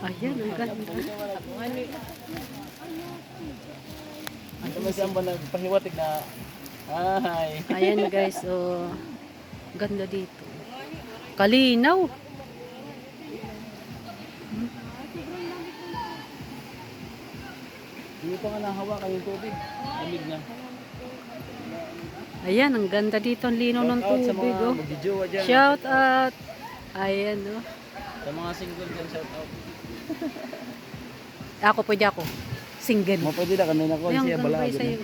Ayan, ang ganda. Ito may siyang pahiwatig na. Ay. Ayan guys, oh. Ganda dito. Kalinaw. Hindi pa nga nahawakan yung tubig. Lamig na. Ayan, ang ganda dito. Ang linaw ng Shout out sa tubig, mga oh. magjijowa dyan. Shout out. Ayan, oh. Sa mga single dyan, shout out. Ako, pwede ako. Single. Mo pwede na kanina ko Ayan, siya ganda balagan. sa'yo.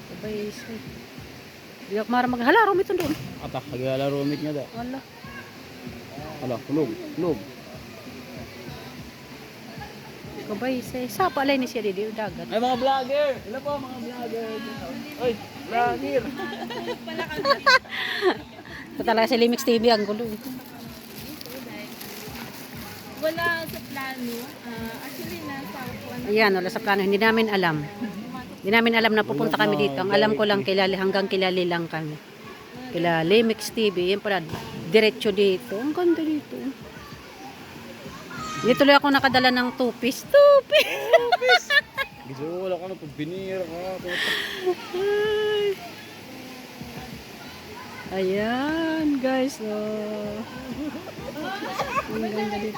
Sabay sa'yo. Hindi ako maramag. Hala, rumit doon. Atak, naglalaro umit nga da. Wala. Hala, kulog, kulog. Kabay sa'yo. Sapa alay ni siya dito, dagat. Ay mga vlogger! Ilan po mga vlogger? Ay, vlogger! Ito talaga si Limix TV, ang gulo. Wala sa plano. Actually, nasa upuan. Ayan, wala sa plano. Hindi namin alam. Hindi namin alam na pupunta kami dito. Ang alam ko lang, hanggang kilali lang kami. Kila Limix TV. Yan pala, diretso dito. Ang ganda dito. Hindi tuloy ako nakadala ng two-piece. Two-piece! Gusto ko wala ka na pag binira ka. Ayan, guys. Oh. Ang ganda dito.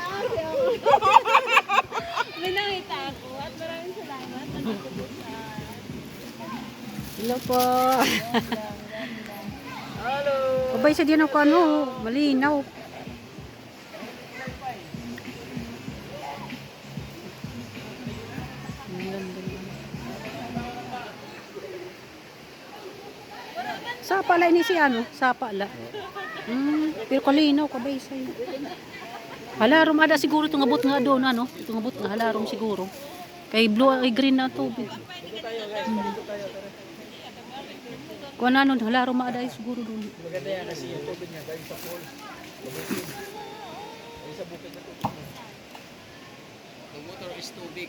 May nakita ako at maraming salamat. Hello po. Hello! Abay sa diyan ako ano, malinaw. Sapa la ini si ano, sapa la. Pero kalinaw kabay sa. Halarom ada siguro itong abot nga doon ano, itong abot nga halarom siguro. Kay blue ay green na tubig. Kuha na nun, halarom ada siguro doon. Maganda yan kasi yung tubig niya galing sa falls. Bukid. Galing sa bukid na tubig. The water is too big.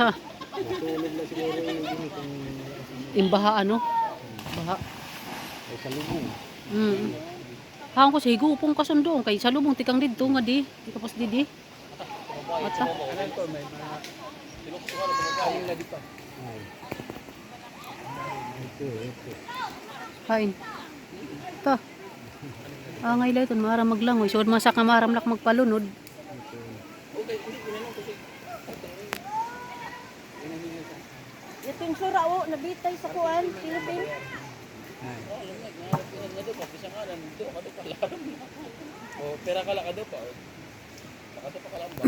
Ha, Tulog na siguro yung imbaha ano? Baha. ay sa lubong. Hang ko sa higupong kasundo kay sa lubong tikang didto nga di kapos di. Ata. Alam ko may mga tinuksukan na pinagaling na dito. Ay. Ito. Kain. Ta. Angay la ito mara maglangoy. Sud masak nga maramlak magpalunod. Itong sura o, nabitay sa kuwan, Philippines. Oh, pera ka lang pa. Nakado pa ka lang ba?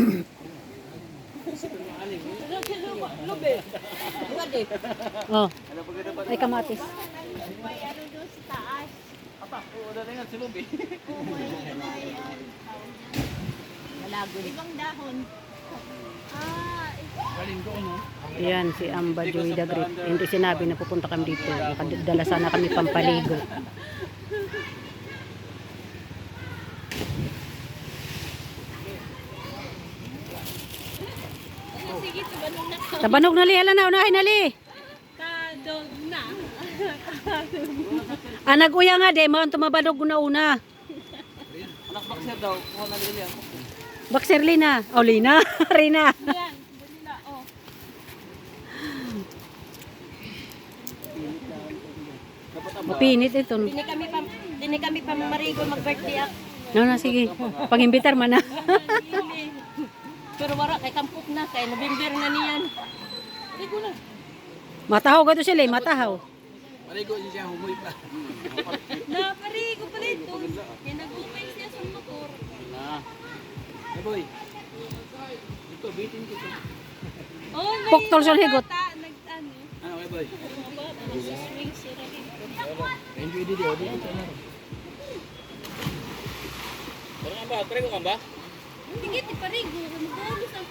Lube. Lube. Oh. Ay kamatis. May ano doon sa taas. Apa, wala na yan si Lubi. Malago. Ibang dahon. Galing doon, no? Ayan si Amba Joy the Great. Hindi sinabi na pupunta kami dito. Nakadala sana kami pampaligo. Sige, tubanong na. Tabanog na li, hala na, unahin na li. Kadog na. Nag-uya nga, de, mga tumabanog na una. Anak bakser daw, kuha na nila yan. Bakser Lina. O, Lina. Rina. Yan, banila, oh. Mapinit ito. Dini kami pa marigo mag-birthday ako. No, na, sige. Pag-imbitar man na. Pero wala, kay kampok na, kay November na niyan. Marigo na. Matahaw ka to sila eh, matahaw. Maligo siya, humoy pa. Na, marigo pala ito. Kaya nag-umay siya sa motor. Na. Hey boy. Ito, bitin ko ito. Oh, may Poktol sa higot. bata, nag-ano. Ano, hey boy? Swing sila dito. Enjoy dito, dito ka na. Tara nga ba? Try ko ka ba? Tingit, iparigo. Mag-ulos ang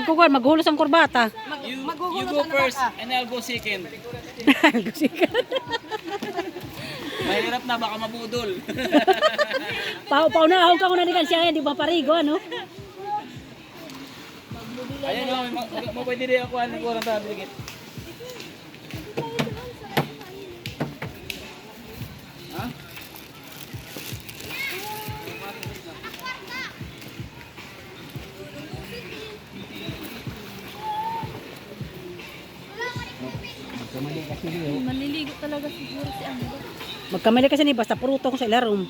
kuwan. Maghulos ang kurbata. You go first and I'll go second. Mahirap na, baka mabudol. Paunahaw ka muna din siya, di ba parigo, ano? Ayan o, pwede rin ako ano ko ng tabligit. Ha? Sige, Manliligo talaga siguro si Amber. Magkamali kasi ni basta puruto ko sa ilarom.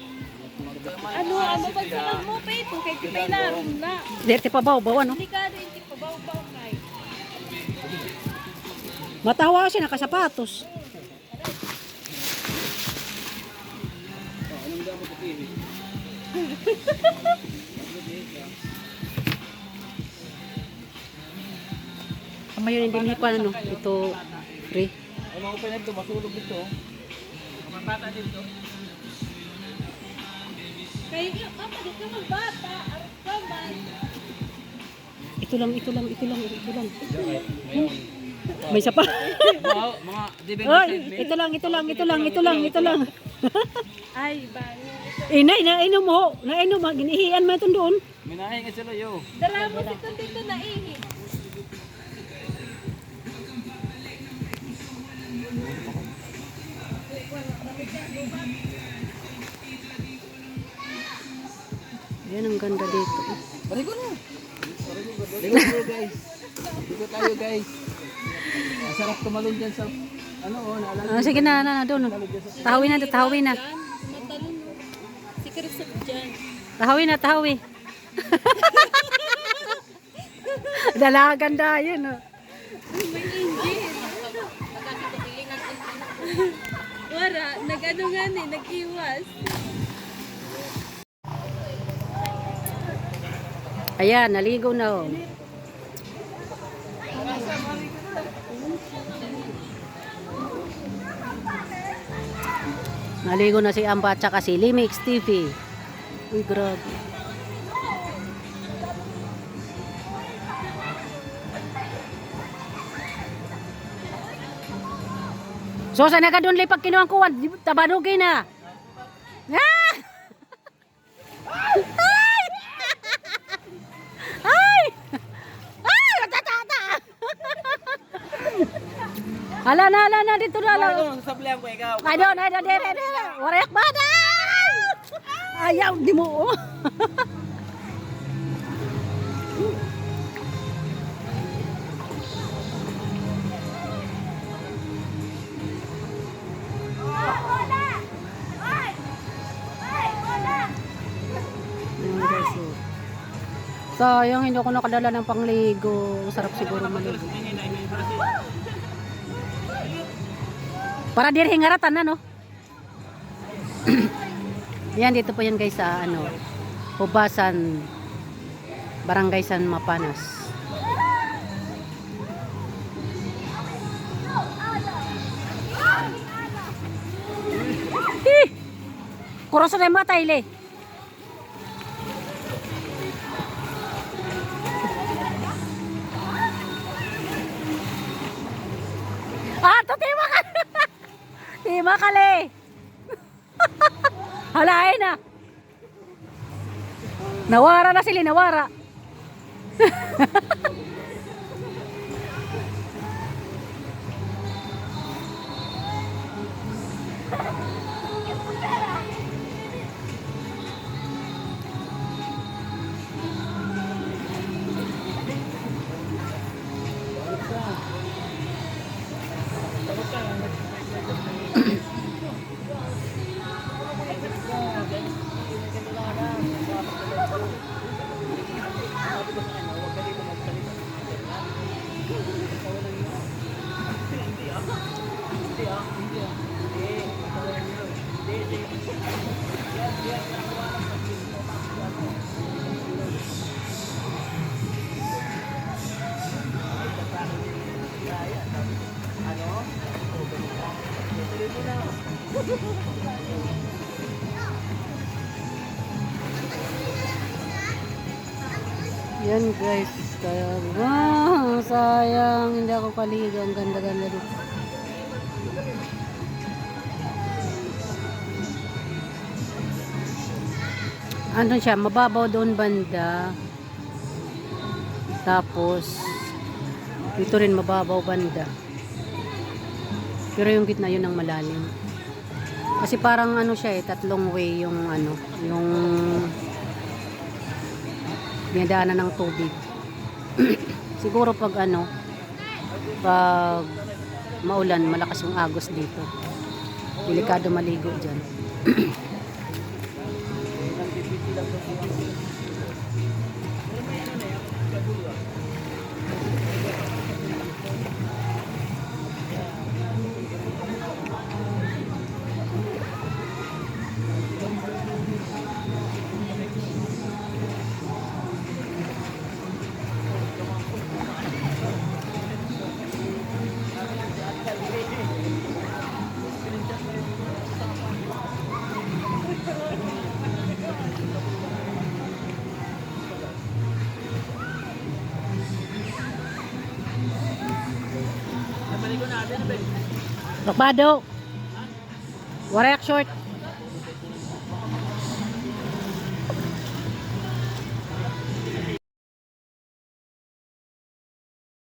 Ano, pagsalag mo pa ito, kay Tipay Larom na. Derte pa baw, ano? Delikado yung tipabaw-baw kay. Matawa siya nakasapatos. anong damo ko pili? Kama yun hindi pa ano, ito free. Ay, mga open ito, masulog ito. Kapatata dito. Kaya nga, papa, di ka magbata. Arap ka man. Ito lang. May isa pa. Mga dibeng Oy, ito lang. Ay, bani. Nainom mo. Nainom mo. Ginihian mo ito doon. Minahin ka sila yo. Dala mo si dito na ihi. Yan ang ganda dito. Barigo na. Barigo tayo guys. Barigo tayo guys. Masarap tumalon dyan sa ano naalala. Sige na, doon. Tahawin na. Matalon mo. Si Kristop dyan. Tahawi. Dalagan yun. Oh. May engine. Wala, nag-ano nga nag-iwas. Ayan, naligo na. Oh. Naligo na si Amba at saka si Limix TV. Uy, grabe. So, sana ka doon lipag kinuang kuwan. Tabanugin na. Ah! Ay! Ay! Matatata! Hala na, dito na. Sablihan ko ikaw. Ay, doon, dire. Wariyak ba na? Ayaw, di mo. Ayan, guys, oh. Sayang, hindi ako nakadala ng pangligo. Sarap siguro maligo. Para dir hingaratan na, no? Yan, dito po yan guys sa ano, Hubasan, Barangay San Mapanas. Kuroso na yung matay, le. Tima ka! Tima ka, le. Halain na. Nawara na sila, nawara. Yan guys, kaya sayang hindi ako kaligo. Ang ganda-ganda dito. Ano siya, mababaw doon banda. Tapos dito rin mababaw banda. Pero yung gitna yun ang malalim. Kasi parang ano siya tatlong way yung ano, yung dinadaanan ng tubig. Siguro pag ano, pag maulan, malakas yung agos dito. Delikado maligo dyan. Bakbado. Warak short.